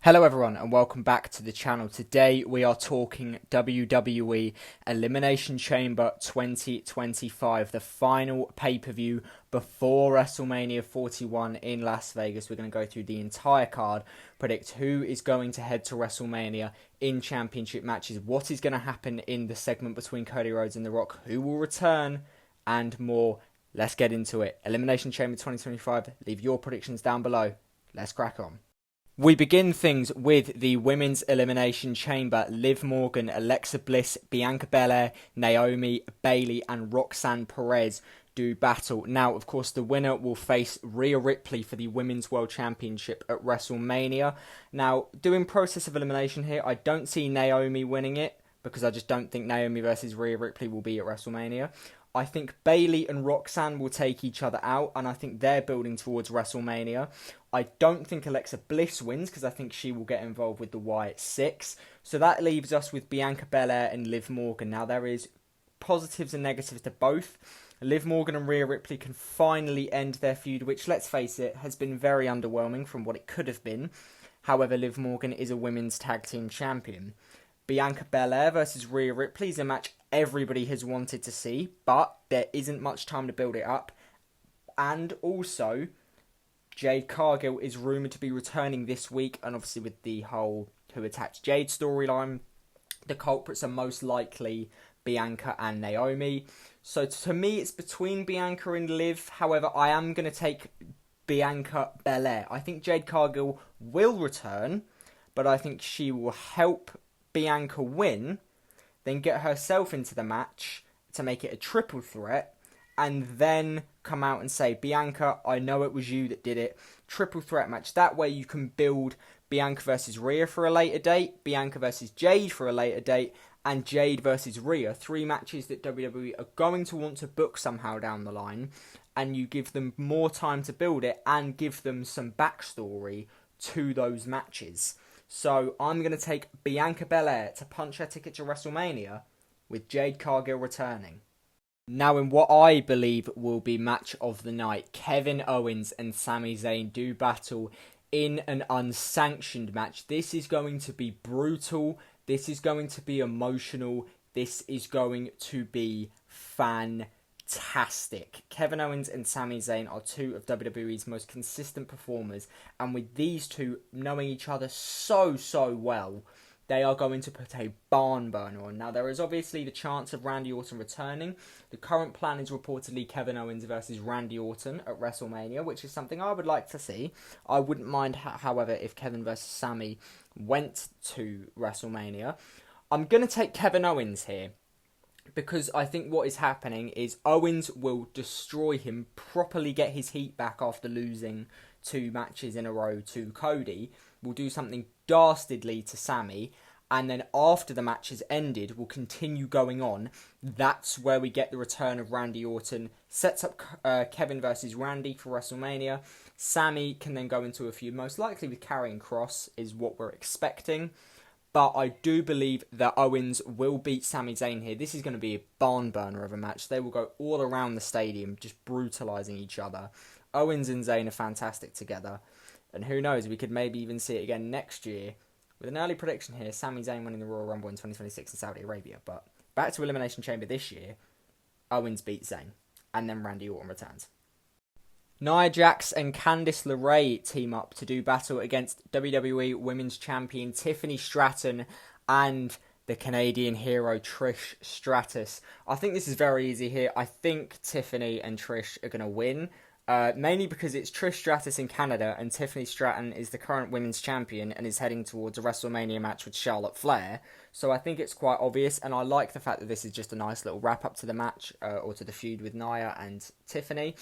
Hello everyone and welcome back to the channel. Today we are talking WWE Elimination Chamber 2025, the final pay-per-view before WrestleMania 41 in Las Vegas. We're going to go through the entire card, predict who is going to head to WrestleMania in championship matches, what is going to happen in the segment between Cody Rhodes and The Rock, who will return, and more. Let's get into it. Elimination Chamber 2025, leave your predictions down below. Let's crack on. We begin things with the Women's Elimination Chamber. Liv Morgan, Alexa Bliss, Bianca Belair, Naomi, Bayley and Roxanne Perez do battle. Now, of course, the winner will face Rhea Ripley for the Women's World Championship at WrestleMania. Now, doing process of elimination here, I don't see Naomi winning it because I just don't think Naomi versus Rhea Ripley will be at WrestleMania. I think Bayley and Roxanne will take each other out, and I think they're building towards WrestleMania. I don't think Alexa Bliss wins, because I think she will get involved with the Wyatt Six. So that leaves us with Bianca Belair and Liv Morgan. Now, there is positives and negatives to both. Liv Morgan and Rhea Ripley can finally end their feud, which, let's face it, has been very underwhelming from what it could have been. However, Liv Morgan is a women's tag team champion. Bianca Belair versus Rhea Ripley is a match everybody has wanted to see, but there isn't much time to build it up. And also, Jade Cargill is rumoured to be returning this week, and obviously with the whole Who Attacked Jade storyline, the culprits are most likely Bianca and Naomi. So to me, it's between Bianca and Liv. However, I am going to take Bianca Belair. I think Jade Cargill will return, but I think she will help Bianca win, then get herself into the match to make it a triple threat, and then come out and say, Bianca, I know it was you that did it. Triple threat match. That way you can build Bianca versus Rhea for a later date, Bianca versus Jade for a later date, and Jade versus Rhea. 3 matches that WWE are going to want to book somehow down the line, and you give them more time to build it and give them some backstory to those matches. So I'm going to take Bianca Belair to punch her ticket to WrestleMania with Jade Cargill returning. Now, in what I believe will be match of the night, Kevin Owens and Sami Zayn do battle in an unsanctioned match. This is going to be brutal. This is going to be emotional. This is going to be fantastic. Kevin Owens and Sami Zayn are 2 of WWE's most consistent performers, and with these two knowing each other so well, they are going to put a barn burner on. Now, there is obviously the chance of Randy Orton returning. The current plan is reportedly Kevin Owens versus Randy Orton at WrestleMania, which is something I would like to see. I wouldn't mind, however, if Kevin versus Sami went to WrestleMania. I'm going to take Kevin Owens here, because I think what is happening is Owens will destroy him, properly get his heat back after losing 2 matches in a row to Cody, will do something dastardly to Sami, and then after the match has ended, will continue going on. That's where we get the return of Randy Orton, sets up Kevin versus Randy for WrestleMania. Sami can then go into a feud, most likely with Karrion Kross, is what we're expecting. But I do believe that Owens will beat Sami Zayn here. This is going to be a barn burner of a match. They will go all around the stadium, just brutalising each other. Owens and Zayn are fantastic together. And who knows, we could maybe even see it again next year. With an early prediction here, Sami Zayn winning the Royal Rumble in 2026 in Saudi Arabia. But back to Elimination Chamber this year, Owens beats Zayn. And then Randy Orton returns. Nia Jax and Candice LeRae team up to do battle against WWE Women's Champion Tiffany Stratton and the Canadian hero Trish Stratus. I think this is very easy here. I think Tiffany and Trish are going to win. Mainly because it's Trish Stratus in Canada and Tiffany Stratton is the current women's champion and is heading towards a WrestleMania match with Charlotte Flair. So I think it's quite obvious, and I like the fact that this is just a nice little wrap up to the match, or to the feud with Nia and Tiffany.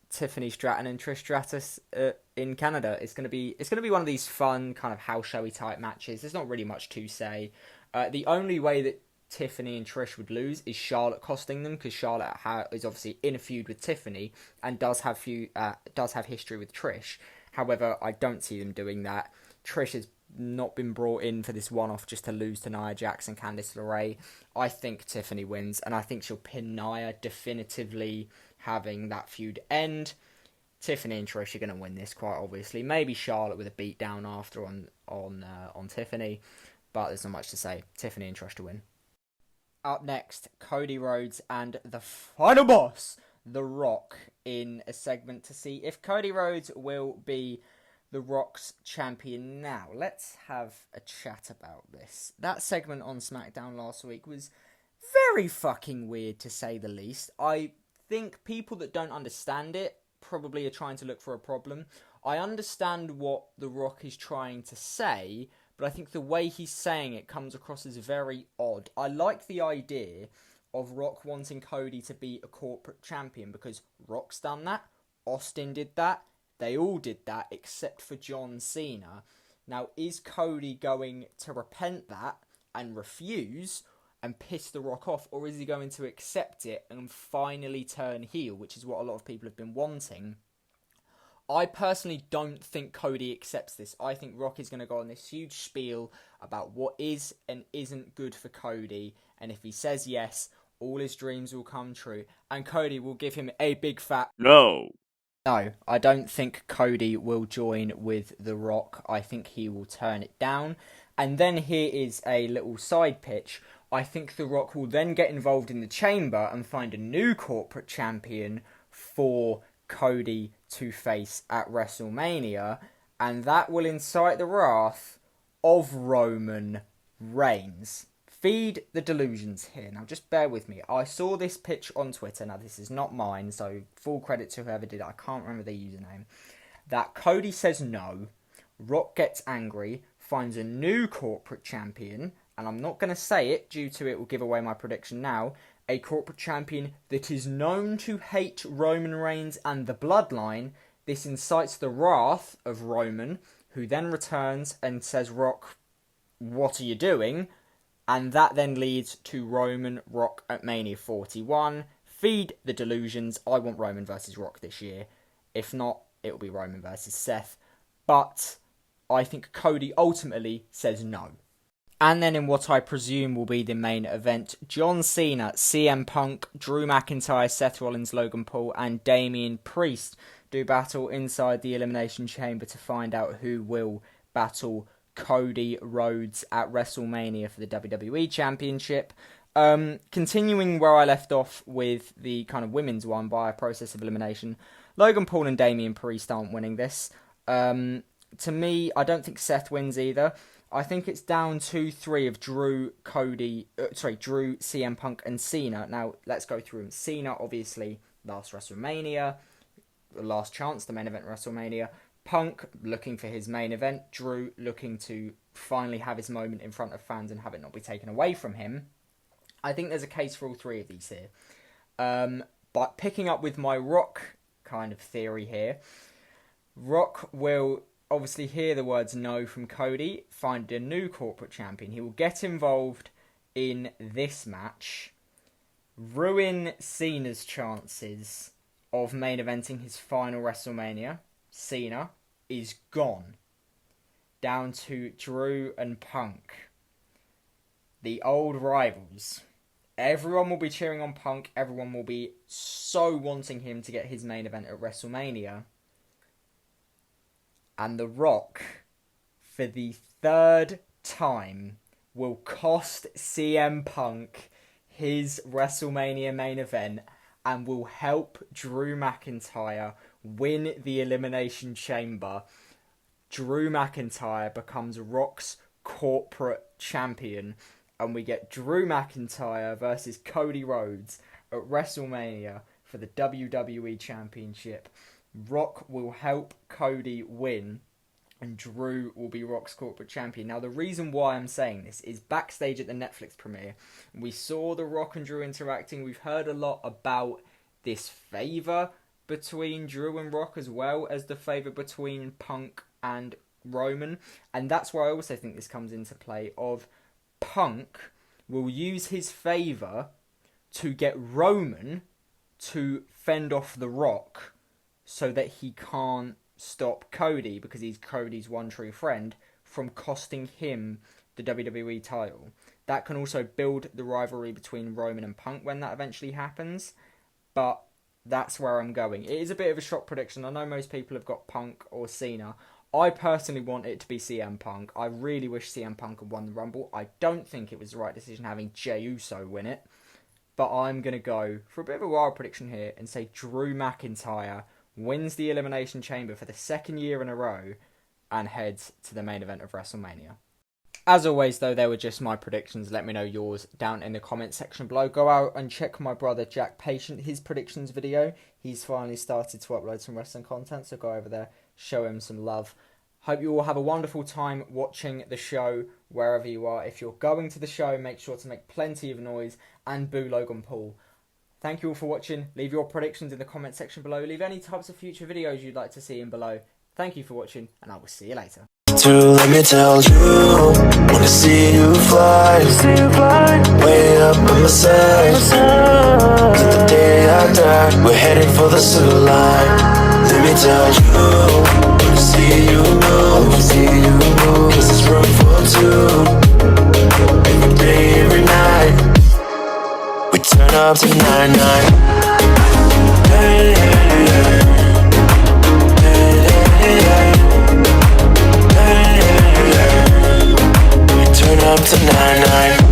Tiffany Stratton and Trish Stratus in Canada. It's gonna be one of these fun kind of house showy type matches. There's not really much to say. The only way that Tiffany and Trish would lose is Charlotte costing them, because Charlotte is obviously in a feud with Tiffany and does have history with Trish. However, I don't see them doing that. Trish has not been brought in for this one-off just to lose to Nia Jax and Candice LeRae. I think Tiffany wins, and I think she'll pin Nia, definitively having that feud end. Tiffany and Trish are going to win this quite obviously. Maybe Charlotte with a beat down after on Tiffany, but there's not much to say. Tiffany and Trish to win. Up next, Cody Rhodes and the final boss, The Rock, in a segment to see if Cody Rhodes will be The Rock's champion now. Let's have a chat about this. That segment on SmackDown last week was very fucking weird, to say the least. I think people that don't understand it probably are trying to look for a problem. I understand what The Rock is trying to say, but I think the way he's saying it comes across as very odd. I like the idea of Rock wanting Cody to be a corporate champion, because Rock's done that, Austin did that, they all did that except for John Cena. Now, is Cody going to repent that and refuse and piss The Rock off, or is he going to accept it and finally turn heel, which is what a lot of people have been wanting? I personally don't think Cody accepts this. I think Rock is going to go on this huge spiel about what is and isn't good for Cody, and if he says yes, all his dreams will come true, and Cody will give him a big fat no. No, I don't think Cody will join with The Rock. I think he will turn it down. And then here is a little side pitch. I think The Rock will then get involved in the chamber and find a new corporate champion for Cody to face at WrestleMania, and that will incite the wrath of Roman Reigns. Feed the delusions here. Now, just bear with me. I saw this pitch on Twitter. Now, this is not mine, so full credit to whoever did it. I can't remember their username. That Cody says no, Rock gets angry, finds a new corporate champion, and I'm not going to say it due to it will give away my prediction now, a corporate champion that is known to hate Roman Reigns and the bloodline. This incites the wrath of Roman, who then returns and says, Rock, what are you doing? And that then leads to Roman Rock at Mania 41. Feed the delusions. I want Roman versus Rock this year. If not, it will be Roman versus Seth. But I think Cody ultimately says no. And then in what I presume will be the main event, John Cena, CM Punk, Drew McIntyre, Seth Rollins, Logan Paul, and Damian Priest do battle inside the Elimination Chamber to find out who will battle Cody Rhodes at WrestleMania for the WWE Championship. Continuing where I left off with the kind of women's one by a process of elimination, Logan Paul and Damian Priest aren't winning this. To me, I don't think Seth wins either. I think it's down to 3 of Drew, CM Punk, and Cena. Now, let's go through them. Cena, obviously, last WrestleMania, last chance, the main event WrestleMania. Punk, looking for his main event. Drew, looking to finally have his moment in front of fans and have it not be taken away from him. I think there's a case for all 3 of these here. But picking up with my Rock kind of theory here, Rock will obviously hear the words no from Cody, find a new corporate champion. He will get involved in this match, ruin Cena's chances of main eventing his final WrestleMania. Cena is gone. Down to Drew and Punk, the old rivals. Everyone will be cheering on Punk. Everyone will be so wanting him to get his main event at WrestleMania. And The Rock, for the 3rd time, will cost CM Punk his WrestleMania main event and will help Drew McIntyre win the Elimination Chamber. Drew McIntyre becomes Rock's corporate champion, and we get Drew McIntyre versus Cody Rhodes at WrestleMania for the WWE Championship. Rock will help Cody win, and Drew will be Rock's corporate champion. Now, the reason why I'm saying this is backstage at the Netflix premiere, we saw The Rock and Drew interacting. We've heard a lot about this favour between Drew and Rock, as well as the favour between Punk and Roman. And that's where I also think this comes into play of Punk will use his favour to get Roman to fend off The Rock so that he can't stop Cody, because he's Cody's one true friend, from costing him the WWE title. That can also build the rivalry between Roman and Punk when that eventually happens. But That's where I'm going. It is a bit of a shock prediction. I know most people have got Punk or Cena. I personally want it to be CM Punk. I really wish CM Punk had won the Rumble. I don't think it was the right decision having Jey Uso win it. But I'm going to go for a bit of a wild prediction here and say Drew McIntyre wins the Elimination Chamber for the second year in a row and heads to the main event of WrestleMania. As always, though, they were just my predictions. Let me know yours down in the comment section below. Go out and check my brother Jack Patient, his predictions video. He's finally started to upload some wrestling content, so go over there, show him some love. Hope you all have a wonderful time watching the show wherever you are. If you're going to the show, make sure to make plenty of noise and boo Logan Paul. Thank you all for watching. Leave your predictions in the comment section below. Leave any types of future videos you'd like to see in below. Thank you for watching, and I will see you later. Let me tell you, wanna see you fly, way up on my side. To the day I die, we're heading for the silver line. Let me tell you, wanna see you move, cause there's room for two. Every day, every night, we turn up to 9-9. Hey, hey, hey. Turn up to 9-9.